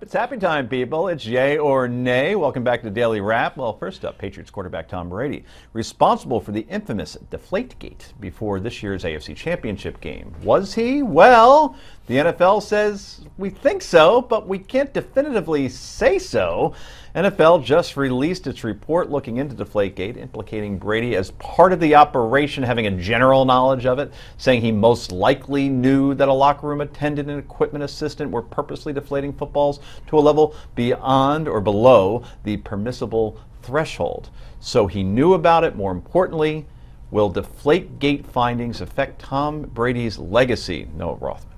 It's happy time, people. It's Yea or Nay. Welcome back to Daily Wrap. Well, first up, Patriots quarterback Tom Brady, responsible for the infamous Deflategate before this year's AFC Championship game. Was he? Well, the NFL says we think so, but we can't definitively say so. NFL just released its report looking into Deflategate, implicating Brady as part of the operation, having a general knowledge of it, saying he most likely knew that a locker room attendant and equipment assistant were purposely deflating footballs to a level beyond or below the permissible threshold. So he knew about it. More importantly, will Deflategate findings affect Tom Brady's legacy? Noah Rothman.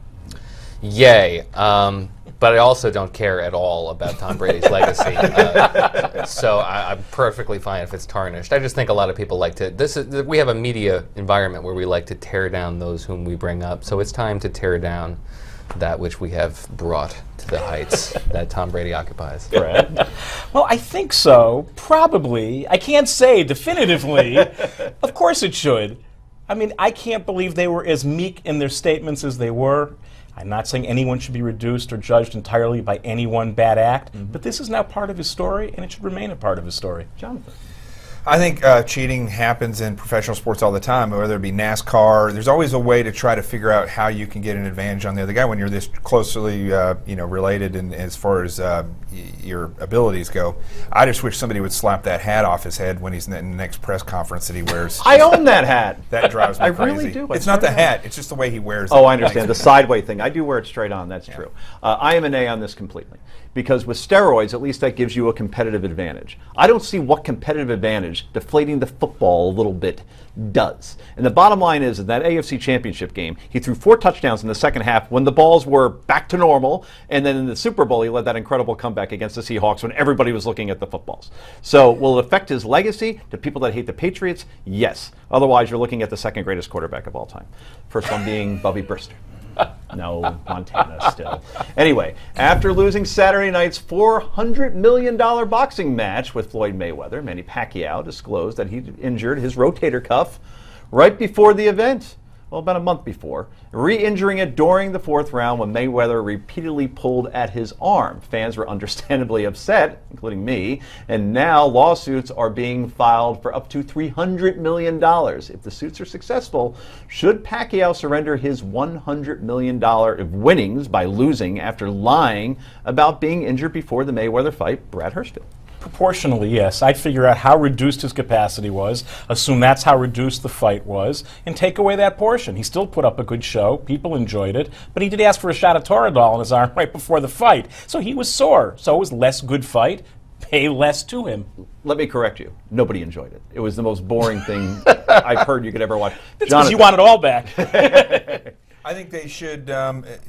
Yay. But I also don't care at all about Tom Brady's legacy. So I'm perfectly fine if it's tarnished. I just think a lot of people like to, we have a media environment where we like to tear down those whom we bring up. So it's time to tear down that which we have brought to the heights that Tom Brady occupies. Brad? Well, I think so. Probably. I can't say definitively. Of course it should. I mean, I can't believe they were as meek in their statements as they were. I'm not saying anyone should be reduced or judged entirely by any one bad act, but this is now part of his story, and it should remain a part of his story. Jonathan. I think cheating happens in professional sports all the time, whether it be NASCAR. There's always a way to try to figure out how you can get an advantage on the other guy when you're this closely related and as far as your abilities go. I just wish somebody would slap that hat off his head when he's in the next press conference that he wears. I own that hat. That drives me I crazy. really do. It's not the hat. It's just the way he wears it. Oh, I understand. The sideway thing. I do wear it straight on. That's true. I am an A on this completely. Because with steroids, at least that gives you a competitive advantage. I don't see what competitive advantage deflating the football a little bit does. And the bottom line is, in that AFC Championship game, he threw 4 touchdowns in the second half when the balls were back to normal. And then in the Super Bowl, he led that incredible comeback against the Seahawks when everybody was looking at the footballs. So will it affect his legacy to people that hate the Patriots? Yes. Otherwise, you're looking at the second greatest quarterback of all time. First one being Bubby Brister. No, Montana still. Anyway, after losing Saturday night's $400 million boxing match with Floyd Mayweather, Manny Pacquiao disclosed that he injured his rotator cuff right before the event. Well, about a month before, re-injuring it during the 4th round when Mayweather repeatedly pulled at his arm. Fans were understandably upset, including me, and now lawsuits are being filed for up to $300 million. If the suits are successful, should Pacquiao surrender his $100 million of winnings by losing after lying about being injured before the Mayweather fight? Brad Hirschfield. Proportionally, yes. I'd figure out how reduced his capacity was, assume that's how reduced the fight was, and take away that portion. He still put up a good show. People enjoyed it. But he did ask for a shot of Toradol in his arm right before the fight. So he was sore. So it was less good fight. Pay less to him. Let me correct you. Nobody enjoyed it. It was the most boring thing I've heard you could ever watch. Because you want it all back. I think they should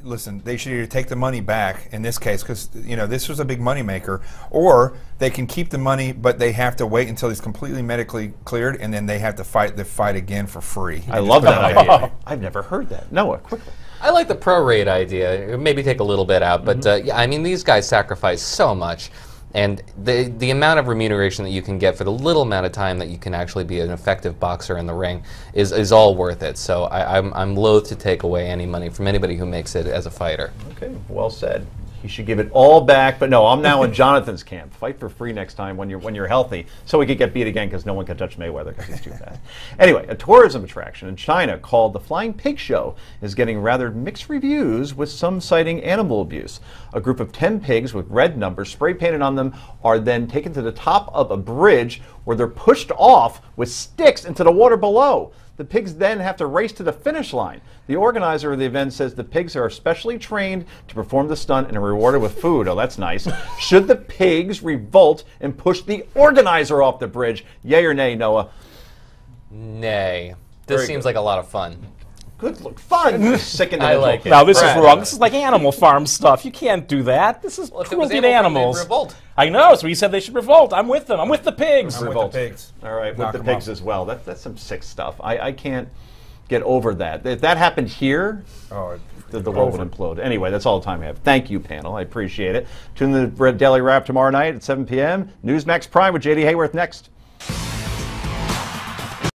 listen. They should either take the money back in this case because this was a big money maker, or they can keep the money, but they have to wait until he's completely medically cleared, and then they have to fight the fight again for free. I love that idea. I've never heard that. Noah, quickly. I like the prorate idea. Maybe take a little bit out, but yeah, I mean, these guys sacrifice so much. And the amount of remuneration that you can get for the little amount of time that you can actually be an effective boxer in the ring is all worth it. So I'm loath to take away any money from anybody who makes it as a fighter. Okay, well said. He should give it all back, but no, I'm now in Jonathan's camp. Fight for free next time when you're healthy, so he could get beat again because no one can touch Mayweather because he's too fast. Anyway, a tourism attraction in China called the Flying Pig Show is getting rather mixed reviews, with some citing animal abuse. A group of 10 pigs with red numbers spray painted on them are then taken to the top of a bridge where they're pushed off with sticks into the water below. The pigs then have to race to the finish line. The organizer of the event says the pigs are specially trained to perform the stunt and are rewarded with food. Oh, that's nice. Should the pigs revolt and push the organizer off the bridge? Yea or nay, Noah? Nay. This seems like a lot of fun. Good look, fun. Sick and I like it. Now this is wrong. This is like Animal Farm stuff. You can't do that. This is cruelty to animals. Revolt. I know. So he said they should revolt. I'm with them. I'm with the pigs. I'm with the pigs. All right, Knock with the pigs as well. That's some sick stuff. I can't get over that. If that happened here, the world would implode. Anyway, that's all the time we have. Thank you, panel. I appreciate it. Tune in to the Daily Wrap tomorrow night at 7 p.m. Newsmax Prime with J.D. Hayworth next.